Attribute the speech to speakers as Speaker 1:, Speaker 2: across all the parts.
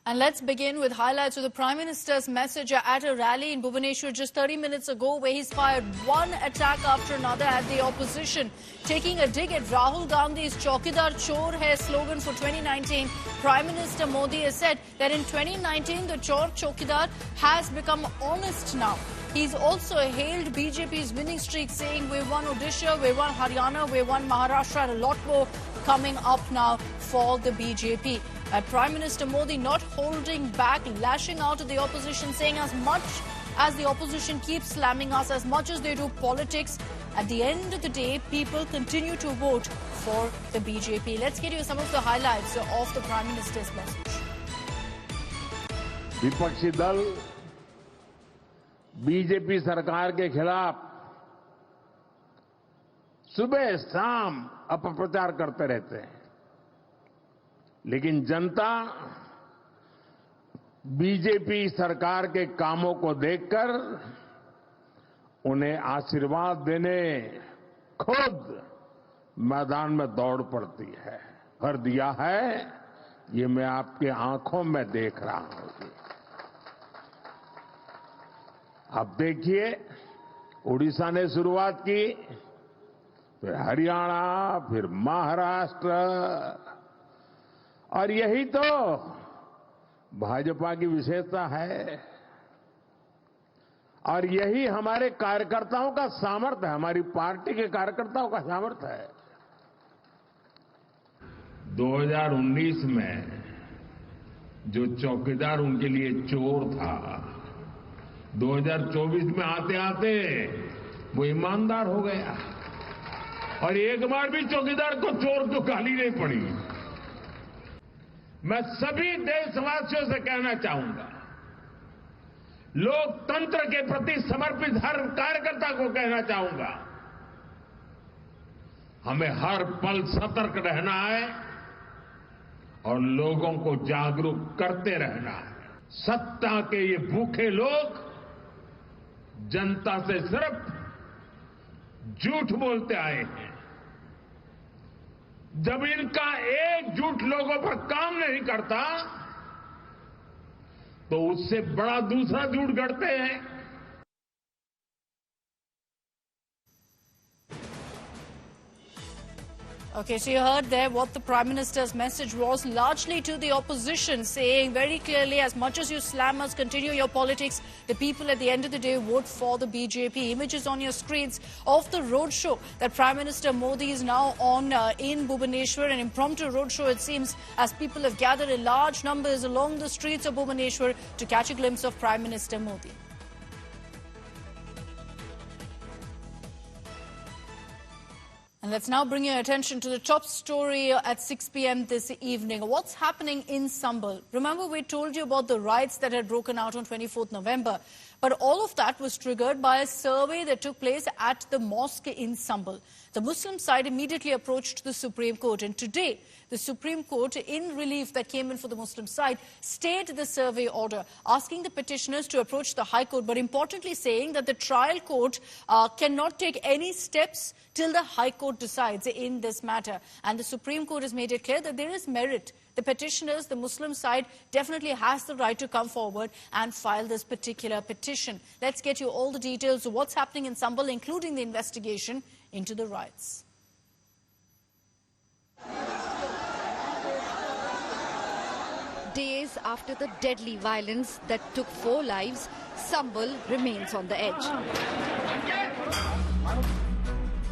Speaker 1: And let's begin with highlights of the Prime Minister's message at a rally in Bhubaneswar just 30 minutes ago, where he's fired one attack after another at the opposition. Taking a dig at Rahul Gandhi's Chaukidar Chor Hai slogan for 2019, Prime Minister Modi has said that in 2019 the Chor Chaukidar has become honest now. He's also hailed BJP's winning streak, saying we won Odisha, we won Haryana, we won Maharashtra, and a lot more coming up now for the BJP. Prime Minister Modi not holding back, lashing out at the opposition, saying as much as the opposition keeps slamming us, as much as they do politics, at the end of the day, people continue to vote for the BJP. Let's get you some of the highlights of the Prime Minister's message.
Speaker 2: विपक्षी दल BJP सरकार के खिलाफ सुबह शाम अपप्रचार करते रहते हैं, लेकिन जनता बीजेपी सरकार के कामों को देखकर उन्हें आशीर्वाद देने खुद मैदान में दौड़ पड़ती है। भर दिया है, ये मैं आपके आंखों में देख रहा हूं। अब देखिए, उड़ीसा ने शुरुआत की, फिर हरियाणा, फिर महाराष्ट्र, और यही तो भाजपा की विशेषता है और यही हमारे कार्यकर्ताओं का सामर्थ्य है, हमारी पार्टी के कार्यकर्ताओं का सामर्थ्य है। 2019 में जो चौकीदार उनके लिए चोर था, 2024 में आते आते वो ईमानदार हो गया और एक बार भी चौकीदार को चोर तो गाली नहीं पड़ी। मैं सभी देशवासियों से कहना चाहूंगा, लोकतंत्र के प्रति समर्पित हर कार्यकर्ता को कहना चाहूंगा, हमें हर पल सतर्क रहना है और लोगों को जागरूक करते रहना है। सत्ता के ये भूखे लोग जनता से सिर्फ झूठ बोलते आए हैं। जब इनका एक झूठ लोगों पर काम नहीं करता तो उससे बड़ा दूसरा झूठ गढ़ते हैं।
Speaker 1: Okay, so you heard there what the Prime Minister's message was, largely to the opposition, saying very clearly, as much as you slam us, continue your politics, the people at the end of the day vote for the BJP. Images on your screens of the roadshow that Prime Minister Modi is now on in Bhubaneswar, an impromptu roadshow, it seems, as people have gathered in large numbers along the streets of Bhubaneswar to catch a glimpse of Prime Minister Modi. And let's now bring your attention to the top story at 6 p.m. this evening. What's happening in Sambal? Remember, we told you about the riots that had broken out on 24th November. But all of that was triggered by a survey that took place at the mosque in Sambal. The Muslim side immediately approached the Supreme Court. And today, the Supreme Court, in relief that came in for the Muslim side, stayed the survey order, asking the petitioners to approach the High Court, but importantly saying that the trial court cannot take any steps till the High Court decides in this matter. And the Supreme Court has made it clear that there is merit. The petitioners, the Muslim side, definitely has the right to come forward and file this particular petition. Let's get you all the details of what's happening in Sambal, including the investigation into the riots.
Speaker 3: Days after the deadly violence that took 4 lives, Sambal remains on the edge.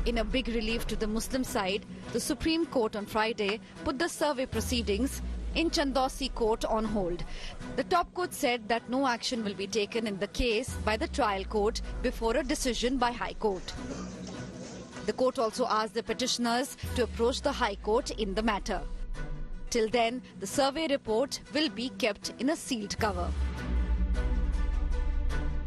Speaker 3: In a big relief to the Muslim side, the Supreme Court on Friday put the survey proceedings in Chandosi Court on hold. The top court said that no action will be taken in the case by the trial court before a decision by High Court. The court also asked the petitioners to approach the High Court in the matter. Till then, the survey report will be kept in a sealed cover.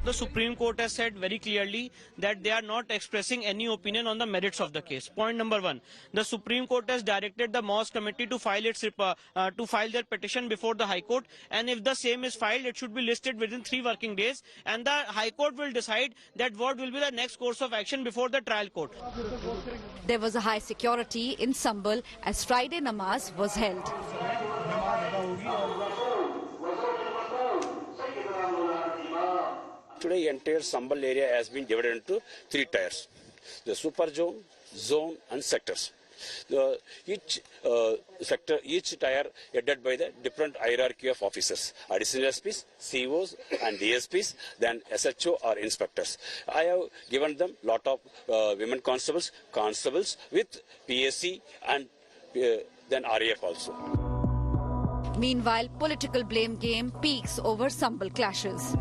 Speaker 4: The Supreme Court has said very clearly that they are not expressing any opinion on the merits of the case. Point number 1, the Supreme Court has directed the Mosque Committee to file their petition before the High Court, and if the same is filed, it should be listed within 3 working days, and the High Court will decide that what will be the next course of action before the trial court.
Speaker 3: There was a high security in Sambal as Friday namaz was held.
Speaker 5: Today, entire Sambal area has been divided into 3 tiers: the super zone, zone, and sectors. Each sector, each tier headed by the different hierarchy of officers: additional SPs, COs, and DSPs, then SHO or inspectors. I have given them lot of women constables with PSC and then RAF also.
Speaker 3: Meanwhile, political blame game peaks over Sambal clashes.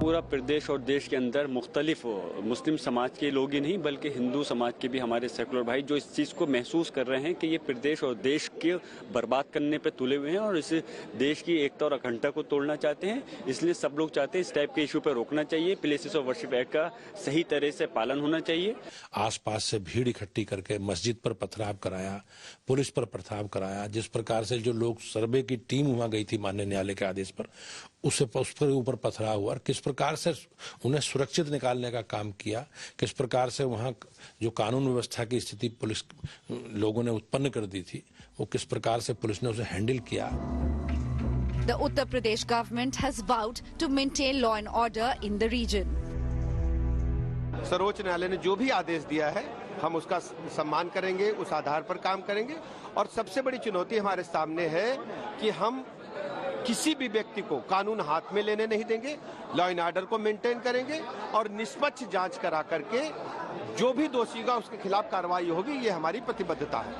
Speaker 6: पूरा प्रदेश और देश के अंदर मुख्तलिफ मुस्लिम समाज के लोग ही नहीं बल्कि हिंदू समाज के भी हमारे सेकुलर भाई जो इस चीज़ को महसूस कर रहे हैं कि ये प्रदेश और देश के बर्बाद करने पे तुले हुए हैं और इस देश की एकता और अखंडता को तोड़ना चाहते हैं। इसलिए सब लोग चाहते हैं इस टाइप के इशू पर रोकना चाहिए। प्लेसेस ऑफ वर्शिप एक्ट का सही तरह से पालन होना चाहिए।
Speaker 7: आसपास से भीड़ इकट्ठी करके मस्जिद पर पथराव कराया, पुलिस पर पथराव कराया। जिस प्रकार से जो लोग सर्वे की टीम वहां गई थी माननीय न्यायालय के आदेश पर, उस पर ऊपर पथराव हुआ और किस प्रकार से उन्हें सुरक्षित निकालने का काम किया, किस प्रकार से वहां जो कानून व्यवस्था की स्थिति पुलिस लोगों ने उत्पन्न कर दी थी, वो किस प्रकार से पुलिस ने उसे हैंडल किया।
Speaker 3: The Uttar Pradesh government has vowed to maintain law and order in the region.
Speaker 8: सर्वोच्च न्यायालय ने जो भी आदेश दिया है हम उसका सम्मान करेंगे, उस आधार पर काम करेंगे। और सबसे बड़ी चुनौती हमारे सामने है कि हम किसी भी व्यक्ति को कानून हाथ में लेने नहीं देंगे, लॉ एंड ऑर्डर को मेंटेन करेंगे और निष्पक्ष जांच करा करके जो भी दोषी होगा उसके खिलाफ कार्रवाई होगी, ये हमारी प्रतिबद्धता है।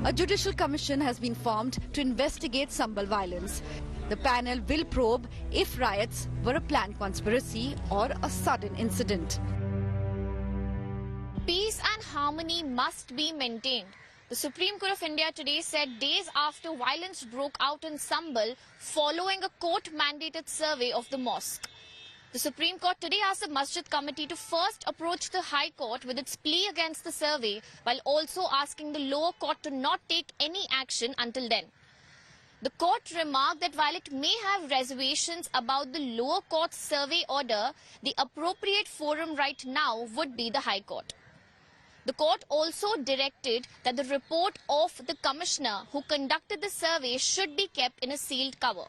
Speaker 3: A judicial commission has been formed to investigate Sambal violence. The panel will probe if riots were a planned conspiracy or a sudden incident.
Speaker 9: Peace and harmony must be maintained. The Supreme Court of India today said days after violence broke out in Sambal following a court-mandated survey of the mosque. The Supreme Court today asked the Masjid Committee to first approach the High Court with its plea against the survey while also asking the lower court to not take any action until then. The court remarked that while it may have reservations about the lower court's survey order, the appropriate forum right now would be the High Court. The court also directed that the report of the commissioner who conducted the survey should be kept in a sealed cover.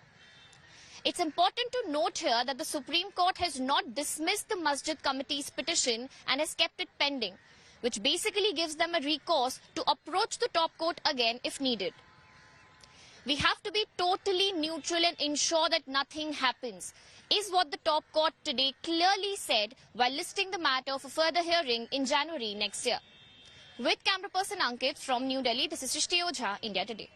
Speaker 9: It's important to note here that the Supreme Court has not dismissed the Masjid Committee's petition and has kept it pending, which basically gives them a recourse to approach the top court again if needed. We have to be totally neutral and ensure that nothing happens, is what the top court today clearly said while listing the matter for further hearing in January next year. With camera person Ankit from New Delhi, this is Shrishti Ojha, India Today.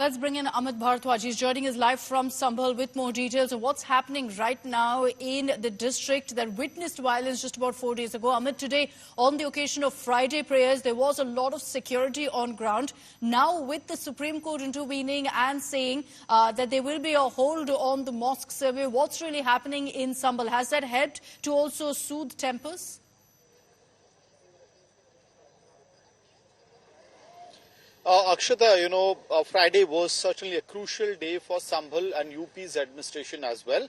Speaker 1: Let's bring in Amit Bharadwaj. He's joining us live from Sambal with more details of what's happening right now in the district that witnessed violence just about 4 days ago. Amit, today, on the occasion of Friday prayers, there was a lot of security on ground. Now, with the Supreme Court intervening and saying that there will be a hold on the mosque survey, what's really happening in Sambal? Has that helped to also soothe tempers?
Speaker 10: Akshata, Friday was certainly a crucial day for Sambal and UP's administration as well,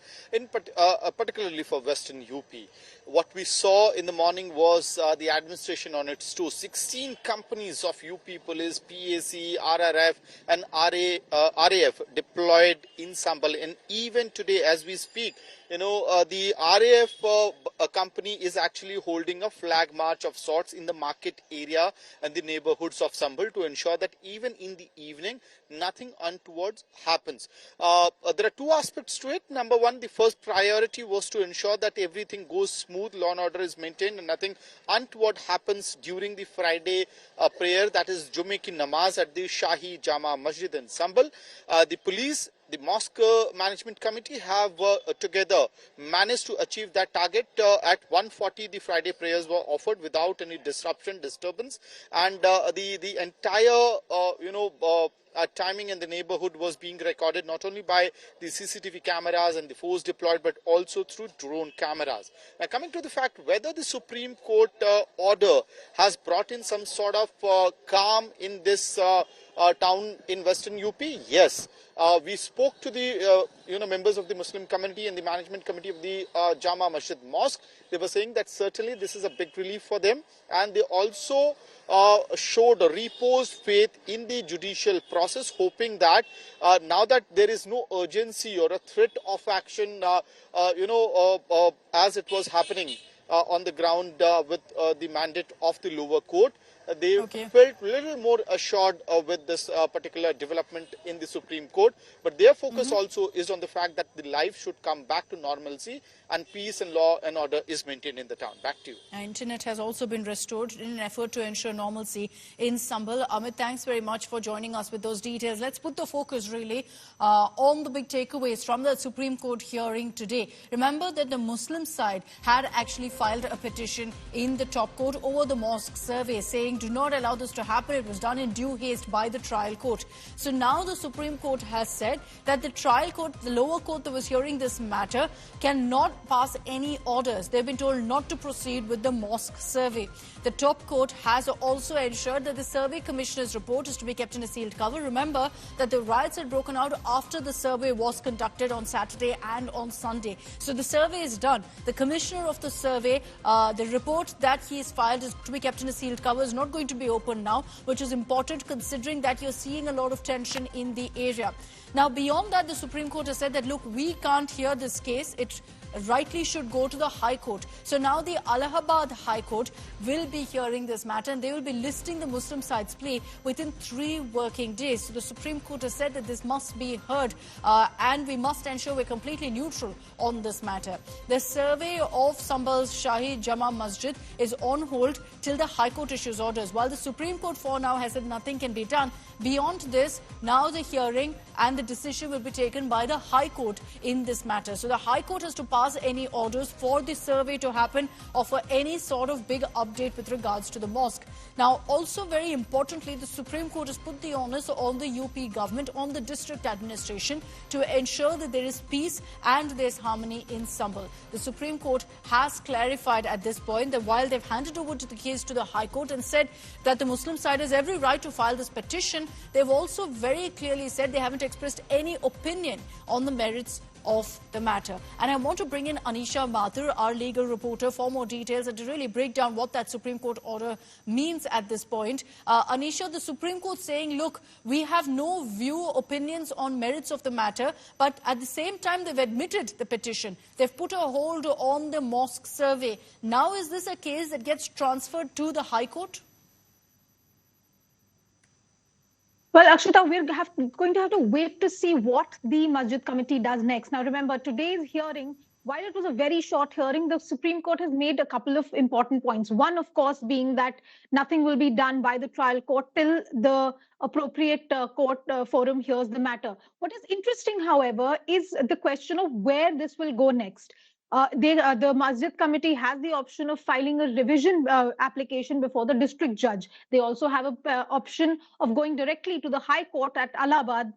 Speaker 10: particularly for Western UP. What we saw in the morning was the administration on its toes. 16 companies of UP Police, PAC, RRF and RAF deployed in Sambal. And even today, as we speak, the RAF company is actually holding a flag march of sorts in the market area and the neighborhoods of Sambal to ensure that even in the evening, nothing untoward happens. There are two aspects to it. Number one, the first priority was to ensure that everything goes smooth, law and order is maintained and nothing untoward happens during the Friday prayer, that is Jummeh ki Namaz at the Shahi Jama Masjid in Sambal. The police, the mosque management committee have together managed to achieve that target. At 1:40 the Friday prayers were offered without any disturbance, and the entire timing in the neighborhood was being recorded not only by the CCTV cameras and the force deployed but also through drone cameras. Now, coming to the fact whether the Supreme Court order has brought in some sort of calm in this town in Western UP? Yes. We spoke to the members of the Muslim community and the management committee of the Jama Masjid Mosque. They were saying that certainly this is a big relief for them, and they also showed a reposed faith in the judicial process, hoping that now that there is no urgency or a threat of action, as it was happening on the ground with the mandate of the lower court, they felt a little more assured with this particular development in the Supreme Court. But their focus also is on the fact that the life should come back to normalcy and peace and law and order is maintained in the town. Back to you.
Speaker 1: Internet has also been restored in an effort to ensure normalcy in Sambhal. Amit, thanks very much for joining us with those details. Let's put the focus really on the big takeaways from the Supreme Court hearing today. Remember that the Muslim side had actually filed a petition in the top court over the mosque survey saying do not allow this to happen. It was done in due haste by the trial court. So now the Supreme Court has said that the trial court, the lower court that was hearing this matter, cannot pass any orders. They've been told not to proceed with the mosque survey. The top court has also ensured that the survey commissioner's report is to be kept in a sealed cover. Remember that the riots had broken out after the survey was conducted on Saturday and on Sunday. So the survey is done. The commissioner of the survey, the report that he has filed is to be kept in a sealed cover, is not going to be open now, which is important considering that you're seeing a lot of tension in the area. Now, beyond that, the Supreme Court has said that, look, we can't hear this case. It rightly should go to the High Court. So now the Allahabad High Court will be hearing this matter and they will be listing the Muslim side's plea within 3 working days. So the Supreme Court has said that this must be heard and we must ensure we're completely neutral on this matter. The survey of Sambhal's Shahi Jama Masjid is on hold till the High Court issues orders. While the Supreme Court for now has said nothing can be done, beyond this, now the hearing and the decision will be taken by the High Court in this matter. So the High Court has to pass any orders for the survey to happen or for any sort of big update with regards to the mosque. Now, also very importantly, the Supreme Court has put the onus on the UP government, on the district administration to ensure that there is peace and there's harmony in Sambhal. The Supreme Court has clarified at this point that while they've handed over the case to the High Court and said that the Muslim side has every right to file this petition, they've also very clearly said they haven't expressed any opinion on the merits of the matter. And I want to bring in Anisha Mathur, our legal reporter, for more details and to really break down what that Supreme Court order means at this point. Anisha, the Supreme Court saying, look, we have no opinions on merits of the matter, but at the same time they've admitted the petition. They've put a hold on the mosque survey. Now is this a case that gets transferred to the High Court?
Speaker 11: Well, Akshita, we're going to have to wait to see what the Masjid Committee does next. Now, remember, today's hearing, while it was a very short hearing, the Supreme Court has made a couple of important points. One, of course, being that nothing will be done by the trial court till the appropriate court forum hears the matter. What is interesting, however, is the question of where this will go next. The Masjid Committee has the option of filing a revision application before the district judge. They also have an option of going directly to the High Court at Allahabad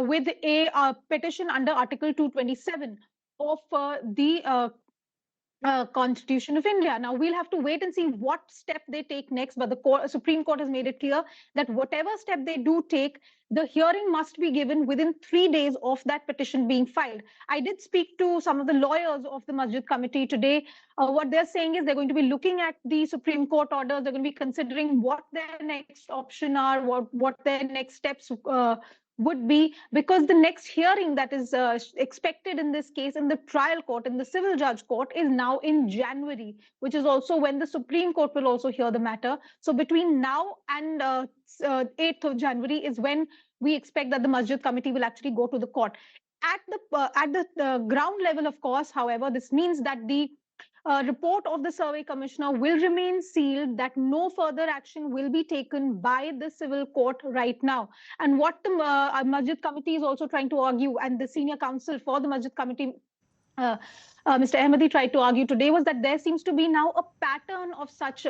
Speaker 11: with a petition under Article 227 of the Constitution of India. Now, we'll have to wait and see what step they take next, but the Supreme Court has made it clear that whatever step they do take, the hearing must be given within 3 days of that petition being filed. I did speak to some of the lawyers of the Masjid Committee today. What they're saying is they're going to be looking at the Supreme Court orders. They're going to be considering what their next option are, what their next steps would be, because the next hearing that is expected in this case in the trial court, in the civil judge court, is now in January, which is also when the Supreme Court will also hear the matter. So between now and 8th of January is when we expect that the Masjid Committee will actually go to the court. At the ground level, of course, however, this means that the report of the survey commissioner will remain sealed, that no further action will be taken by the civil court right now. And what the Masjid Committee is also trying to argue, and the senior counsel for the Masjid Committee, Mr. Ahmadi tried to argue today was that there seems to be now a pattern of such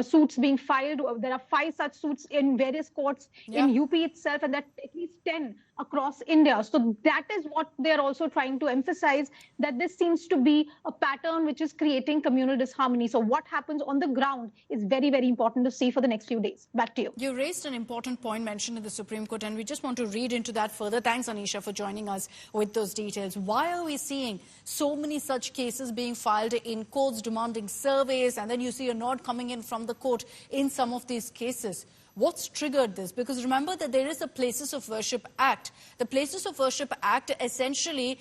Speaker 11: suits being filed. There are 5 such suits in various courts in UP itself, and that at least 10 across India. So that is what they're also trying to emphasize, that this seems to be a pattern which is creating communal disharmony. So what happens on the ground is very, very important to see for the next few days. Back to you.
Speaker 1: You raised an important point mentioned in the Supreme Court, and we just want to read into that further. Thanks, Anisha, for joining us with those details. Why are we seeing so many such cases being filed in courts demanding surveys, and then you see a nod coming in from the court in some of these cases? What's triggered this? Because remember that there is a Places of Worship Act. The Places of Worship Act essentially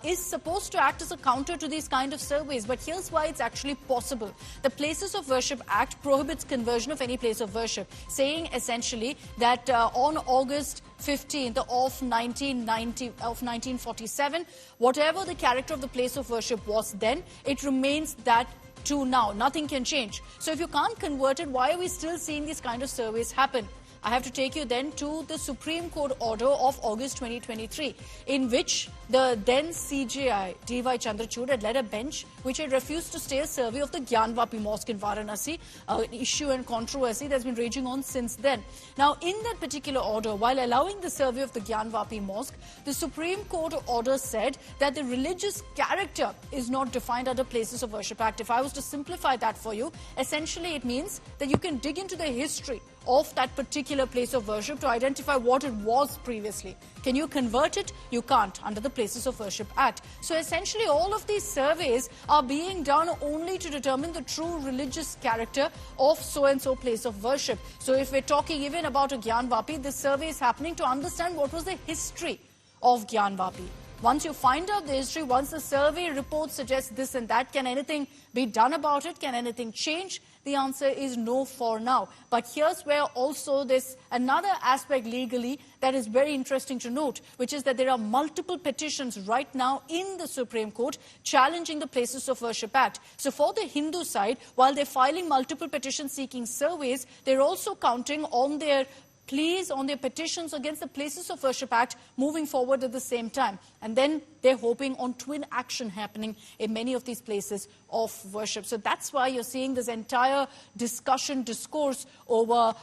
Speaker 1: is supposed to act as a counter to these kind of surveys. But here's why it's actually possible. The Places of Worship Act prohibits conversion of any place of worship, saying essentially that on August 15th of 1947, whatever the character of the place of worship was then, it remains that to now. Nothing can change. So if you can't convert it, why are we still seeing these kind of surveys happen? I have to take you then to the Supreme Court order of August 2023, in which the then CJI, D.Y. Chandrachud, had led a bench which had refused to stay a survey of the Gyanvapi Mosque in Varanasi, an issue and controversy that's been raging on since then. Now, in that particular order, while allowing the survey of the Gyanvapi Mosque, the Supreme Court order said that the religious character is not defined under Places of Worship Act. If I was to simplify that for you, essentially it means that you can dig into the history of that particular place of worship to identify what it was previously. Can you convert it? You can't under the Places of Worship Act. So essentially all of these surveys are being done only to determine the true religious character of so-and-so place of worship. So if we're talking even about a Gyanvapi, this survey is happening to understand what was the history of Gyanvapi. Once you find out the history, once the survey report suggests this and that, can anything be done about it? Can anything change? The answer is no for now. But here's where also there's another aspect legally that is very interesting to note, which is that there are multiple petitions right now in the Supreme Court challenging the Places of Worship Act. So for the Hindu side, while they're filing multiple petitions seeking surveys, they're also counting on their pleas, on their petitions against the Places of Worship Act moving forward at the same time. And then they're hoping on twin action happening in many of these places of worship. So that's why you're seeing this entire discourse over,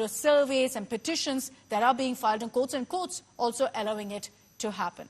Speaker 1: surveys and petitions that are being filed in courts, and courts also allowing it to happen.